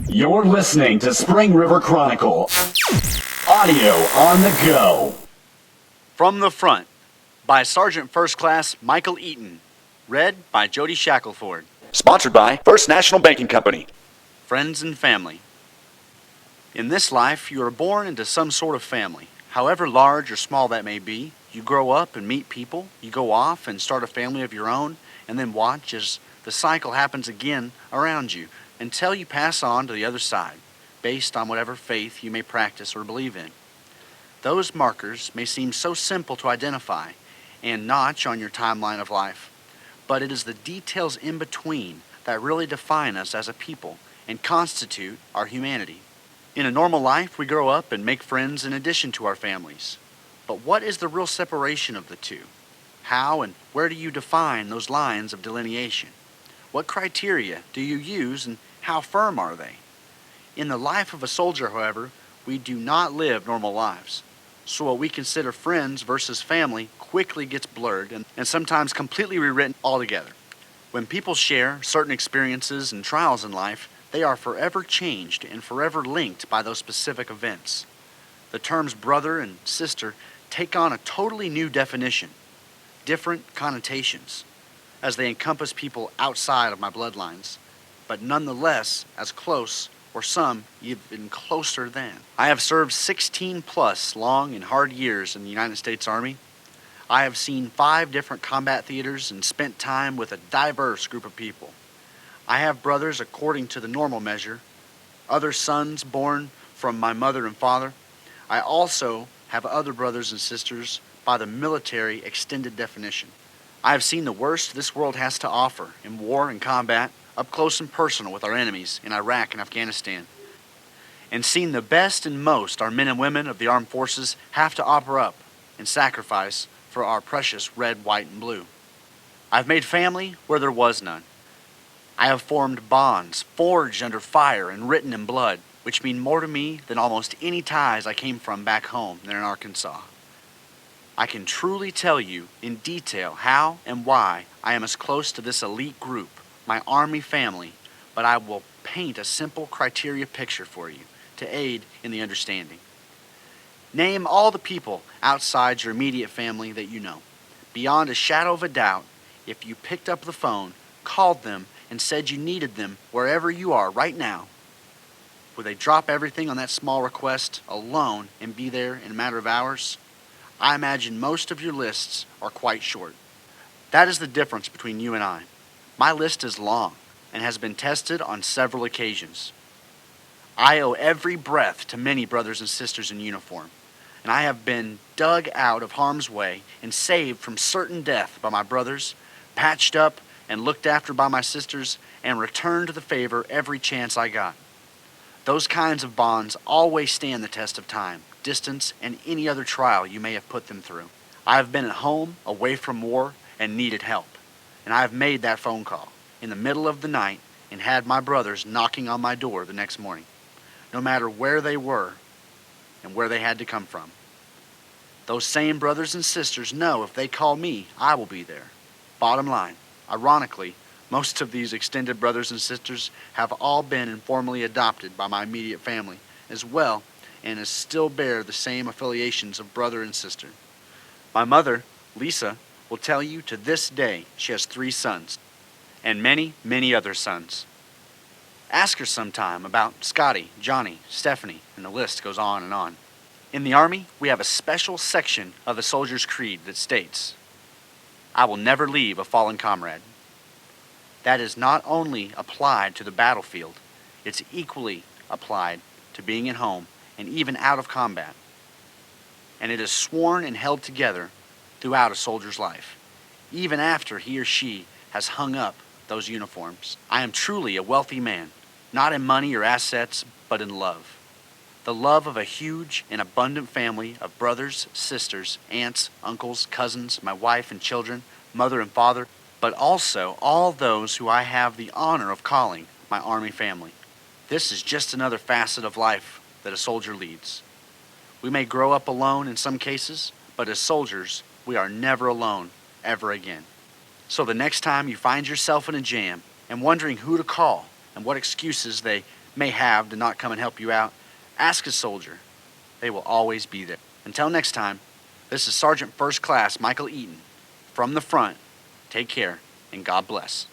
You're listening to Spring River Chronicle. Audio on the go. From the Front by Sergeant First Class Michael Eaton. Read by Jody Shackelford. Sponsored by First National Banking Company. Friends and family. In this life, you are born into some sort of family. However large or small that may be, you grow up and meet people, you go off and start a family of your own, and then watch as the cycle happens again around you until you pass on to the other side, based on whatever faith you may practice or believe in. Those markers may seem so simple to identify and notch on your timeline of life, but it is the details in between that really define us as a people and constitute our humanity. In a normal life, we grow up and make friends in addition to our families. But what is the real separation of the two? How and where do you define those lines of delineation? What criteria do you use and how firm are they? In the life of a soldier, however, we do not live normal lives. So what we consider friends versus family quickly gets blurred and sometimes completely rewritten altogether. When people share certain experiences and trials in life, they are forever changed and forever linked by those specific events. The terms brother and sister take on a totally new definition, different connotations, as they encompass people outside of my bloodlines, but nonetheless as close, or some even closer than. I have served 16 plus long and hard years in the United States Army. I have seen 5 different combat theaters and spent time with a diverse group of people. I have brothers according to the normal measure, other sons born from my mother and father. I also have other brothers and sisters by the military extended definition. I have seen the worst this world has to offer in war and combat, up close and personal with our enemies in Iraq and Afghanistan, and seen the best and most our men and women of the armed forces have to offer up and sacrifice for our precious red, white, and blue. I've made family where there was none. I have formed bonds, forged under fire and written in blood, which mean more to me than almost any ties I came from back home there in Arkansas. I can truly tell you in detail how and why I am as close to this elite group, my Army family, but I will paint a simple criteria picture for you to aid in the understanding. Name all the people outside your immediate family that you know. Beyond a shadow of a doubt, if you picked up the phone, called them, and said you needed them wherever you are right now, would they drop everything on that small request alone and be there in a matter of hours? I imagine most of your lists are quite short. That is the difference between you and I. My list is long and has been tested on several occasions. I owe every breath to many brothers and sisters in uniform, and I have been dug out of harm's way and saved from certain death by my brothers, patched up and looked after by my sisters, and returned to the favor every chance I got. Those kinds of bonds always stand the test of time, distance, and any other trial you may have put them through. I have been at home, away from war, and needed help. And I have made that phone call in the middle of the night and had my brothers knocking on my door the next morning, no matter where they were and where they had to come from. Those same brothers and sisters know if they call me, I will be there. Bottom line, ironically, most of these extended brothers and sisters have all been informally adopted by my immediate family as well, and still bear the same affiliations of brother and sister. My mother, Lisa, will tell you to this day she has 3 sons, and many, many other sons. Ask her sometime about Scotty, Johnny, Stephanie, and the list goes on and on. In the Army, we have a special section of the Soldier's Creed that states, "I will never leave a fallen comrade." That is not only applied to the battlefield, it's equally applied to being at home and even out of combat. And it is sworn and held together throughout a soldier's life, even after he or she has hung up those uniforms. I am truly a wealthy man, not in money or assets, but in love. The love of a huge and abundant family of brothers, sisters, aunts, uncles, cousins, my wife and children, mother and father, but also all those who I have the honor of calling my Army family. This is just another facet of life that a soldier leads. We may grow up alone in some cases, but as soldiers, we are never alone ever again. So the next time you find yourself in a jam and wondering who to call and what excuses they may have to not come and help you out, ask a soldier. They will always be there. Until next time, this is Sergeant First Class Michael Eaton. From the front, take care and God bless.